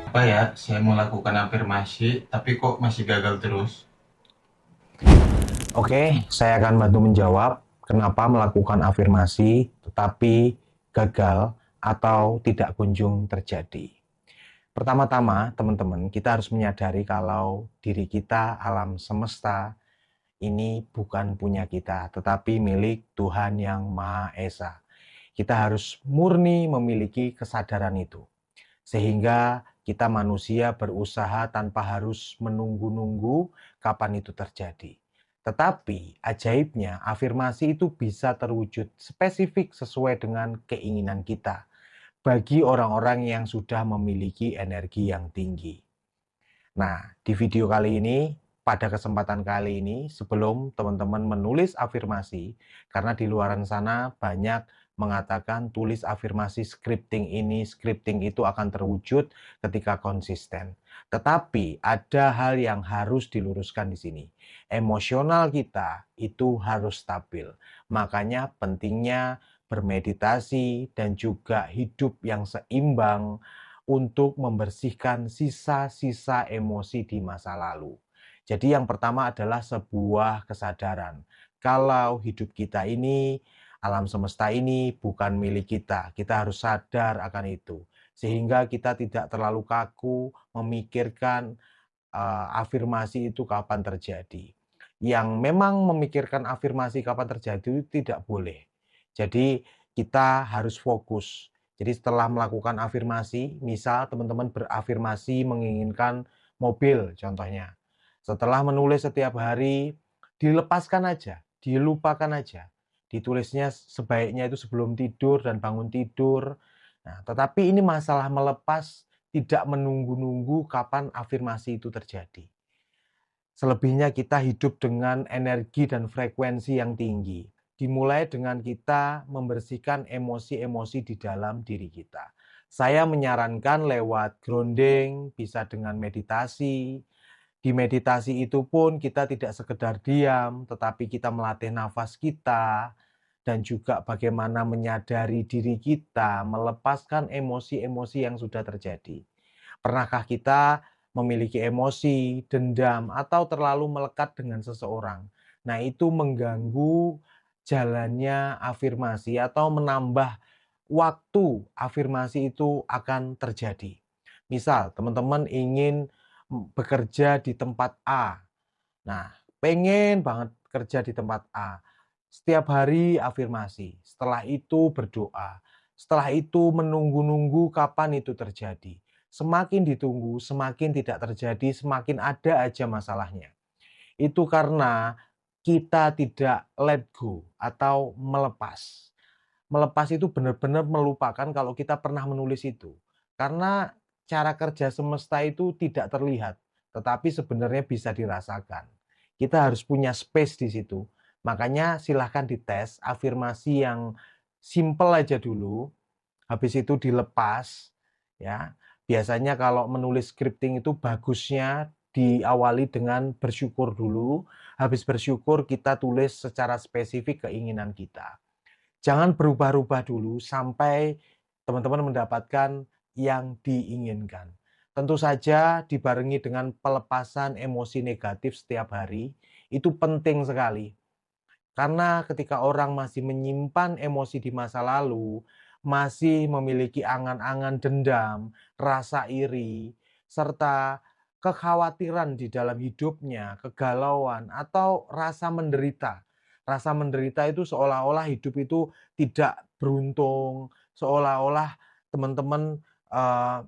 Apa ya, saya melakukan afirmasi, tapi kok masih gagal terus? Oke, saya akan bantu menjawab kenapa melakukan afirmasi tetapi gagal atau tidak kunjung terjadi. Pertama-tama, teman-teman, kita harus menyadari kalau diri kita, alam semesta, ini bukan punya kita, tetapi milik Tuhan Yang Maha Esa. Kita harus murni memiliki kesadaran itu, sehingga kita manusia berusaha tanpa harus menunggu-nunggu kapan itu terjadi. Tetapi ajaibnya afirmasi itu bisa terwujud spesifik sesuai dengan keinginan kita bagi orang-orang yang sudah memiliki energi yang tinggi. Nah, di video kali ini, pada kesempatan kali ini, sebelum teman-teman menulis afirmasi, karena di luaran sana banyak mengatakan tulis afirmasi scripting itu akan terwujud ketika konsisten. Tetapi ada hal yang harus diluruskan di sini. Emosional kita itu harus stabil. Makanya pentingnya bermeditasi dan juga hidup yang seimbang untuk membersihkan sisa-sisa emosi di masa lalu. Jadi yang pertama adalah sebuah kesadaran. Kalau hidup kita ini, alam semesta ini bukan milik kita. Kita harus sadar akan itu. Sehingga kita tidak terlalu kaku memikirkan afirmasi itu kapan terjadi. Yang memang memikirkan afirmasi kapan terjadi itu tidak boleh. Jadi kita harus fokus. Jadi setelah melakukan afirmasi, misal teman-teman berafirmasi menginginkan mobil contohnya. Setelah menulis setiap hari, dilepaskan aja, dilupakan aja. Ditulisnya sebaiknya itu sebelum tidur dan bangun tidur. Nah, tetapi ini masalah melepas, tidak menunggu-nunggu kapan afirmasi itu terjadi. Selebihnya kita hidup dengan energi dan frekuensi yang tinggi. Dimulai dengan kita membersihkan emosi-emosi di dalam diri kita. Saya menyarankan lewat grounding, bisa dengan meditasi. Di meditasi itu pun kita tidak sekedar diam, tetapi kita melatih nafas kita, dan juga bagaimana menyadari diri kita, melepaskan emosi-emosi yang sudah terjadi. Pernahkah kita memiliki emosi, dendam, atau terlalu melekat dengan seseorang? Nah, itu mengganggu jalannya afirmasi atau menambah waktu afirmasi itu akan terjadi. Misal, teman-teman ingin bekerja di tempat A. Nah, pengen banget kerja di tempat A. Setiap hari afirmasi, setelah itu berdoa, setelah itu menunggu-nunggu kapan itu terjadi. Semakin ditunggu, semakin tidak terjadi, semakin ada aja masalahnya. Itu karena kita tidak let go atau melepas. Melepas itu benar-benar melupakan kalau kita pernah menulis itu. Karena cara kerja semesta itu tidak terlihat, tetapi sebenarnya bisa dirasakan. Kita harus punya space di situ. Makanya silahkan dites afirmasi yang simple aja dulu, habis itu dilepas ya. Biasanya kalau menulis scripting itu bagusnya diawali dengan bersyukur dulu, habis bersyukur kita tulis secara spesifik keinginan kita. Jangan berubah-ubah dulu sampai teman-teman mendapatkan yang diinginkan. Tentu saja dibarengi dengan pelepasan emosi negatif setiap hari, itu penting sekali. Karena ketika orang masih menyimpan emosi di masa lalu, masih memiliki angan-angan dendam, rasa iri, serta kekhawatiran di dalam hidupnya, kegalauan, atau rasa menderita. Rasa menderita itu seolah-olah hidup itu tidak beruntung, seolah-olah teman-teman eh,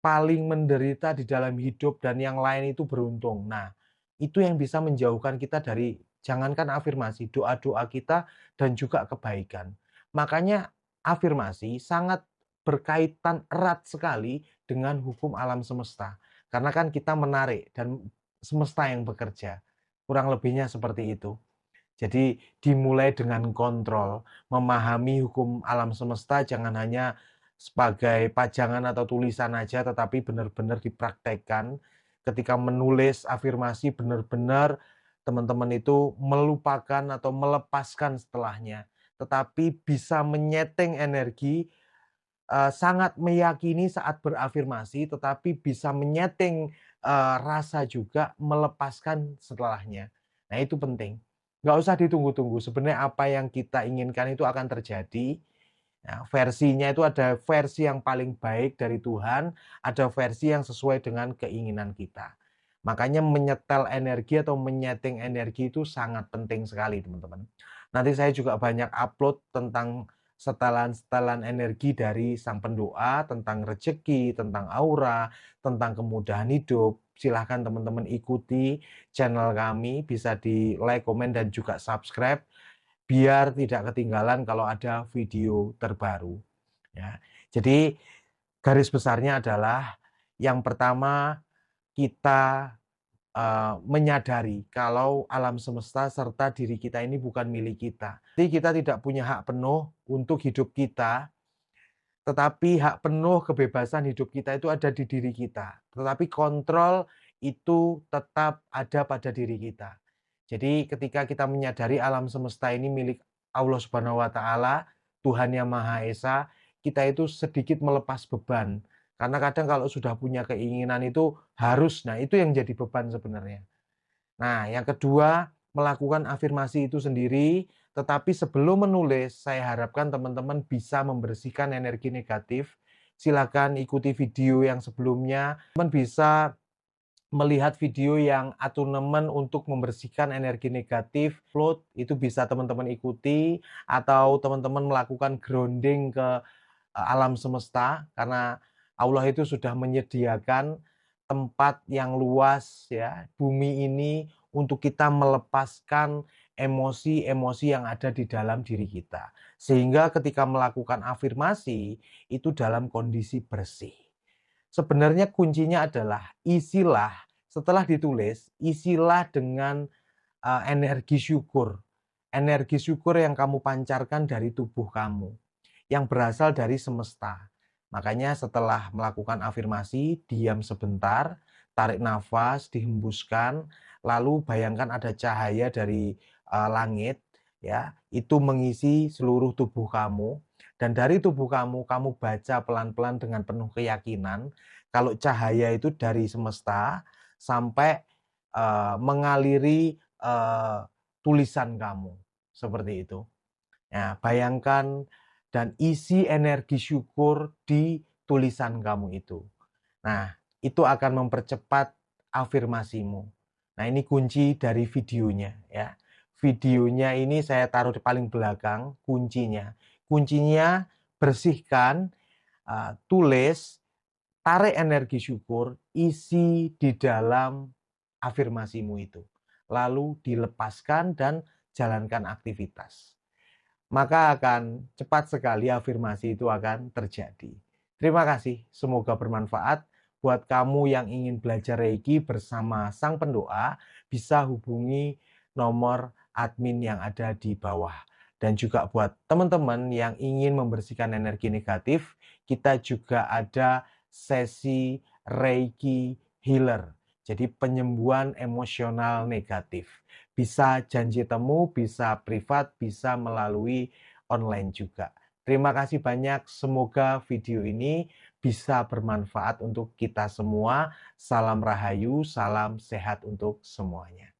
paling menderita di dalam hidup dan yang lain itu beruntung. Nah, itu yang bisa menjauhkan kita dari jangankan afirmasi, doa-doa kita dan juga kebaikan. Makanya afirmasi sangat berkaitan erat sekali dengan hukum alam semesta. Karena kan kita menarik dan semesta yang bekerja. Kurang lebihnya seperti itu. Jadi dimulai dengan kontrol, memahami hukum alam semesta jangan hanya sebagai pajangan atau tulisan aja, tetapi benar-benar dipraktekkan. Ketika menulis afirmasi benar-benar teman-teman itu melupakan atau melepaskan setelahnya, tetapi bisa menyetting energi sangat meyakini saat berafirmasi, tetapi bisa menyeting, rasa juga melepaskan setelahnya. Nah, itu penting. Nggak usah ditunggu-tunggu, sebenarnya apa yang kita inginkan itu akan terjadi. Ya, versinya itu ada versi yang paling baik dari Tuhan, ada versi yang sesuai dengan keinginan kita. Makanya menyetel energi atau menyeting energi itu sangat penting sekali, teman-teman. Nanti saya juga banyak upload tentang setelan-setelan energi dari sang pendoa, tentang rezeki, tentang aura, tentang kemudahan hidup. Silahkan teman-teman ikuti channel kami, bisa di like, komen, dan juga subscribe biar tidak ketinggalan kalau ada video terbaru. Ya. Jadi garis besarnya adalah yang pertama kita menyadari kalau alam semesta serta diri kita ini bukan milik kita. Jadi kita tidak punya hak penuh untuk hidup kita, tetapi hak penuh kebebasan hidup kita itu ada di diri kita. Tetapi kontrol itu tetap ada pada diri kita. Jadi ketika kita menyadari alam semesta ini milik Allah Subhanahu wa taala, Tuhan Yang Maha Esa, kita itu sedikit melepas beban. Karena kadang kalau sudah punya keinginan itu harus, nah itu yang jadi beban sebenarnya. Nah, yang kedua, melakukan afirmasi itu sendiri, tetapi sebelum menulis, saya harapkan teman-teman bisa membersihkan energi negatif. Silakan ikuti video yang sebelumnya. Teman bisa melihat video yang atunemen untuk membersihkan energi negatif, upload, itu bisa teman-teman ikuti, atau teman-teman melakukan grounding ke alam semesta, karena Allah itu sudah menyediakan tempat yang luas ya, bumi ini untuk kita melepaskan emosi-emosi yang ada di dalam diri kita. Sehingga ketika melakukan afirmasi itu dalam kondisi bersih. Sebenarnya kuncinya adalah isilah, setelah ditulis, isilah dengan energi syukur. Energi syukur yang kamu pancarkan dari tubuh kamu, yang berasal dari semesta. Makanya setelah melakukan afirmasi, diam sebentar, tarik nafas, dihembuskan, lalu bayangkan ada cahaya dari langit, ya, itu mengisi seluruh tubuh kamu. Dan dari tubuh kamu, kamu baca pelan-pelan dengan penuh keyakinan, kalau cahaya itu dari semesta sampai mengaliri tulisan kamu, seperti itu. Nah, bayangkan dan isi energi syukur di tulisan kamu itu. Nah, itu akan mempercepat afirmasimu. Nah, ini kunci dari videonya ya. Videonya ini saya taruh di paling belakang kuncinya. Kuncinya bersihkan, tulis, tarik energi syukur, isi di dalam afirmasimu itu. Lalu dilepaskan dan jalankan aktivitas. Maka akan cepat sekali afirmasi itu akan terjadi. Terima kasih, semoga bermanfaat. Buat kamu yang ingin belajar Reiki bersama sang pendoa, bisa hubungi nomor admin yang ada di bawah. Dan juga buat teman-teman yang ingin membersihkan energi negatif, kita juga ada sesi Reiki Healer. Jadi penyembuhan emosional negatif. Bisa janji temu, bisa privat, bisa melalui online juga. Terima kasih banyak. Semoga video ini bisa bermanfaat untuk kita semua. Salam Rahayu, salam sehat untuk semuanya.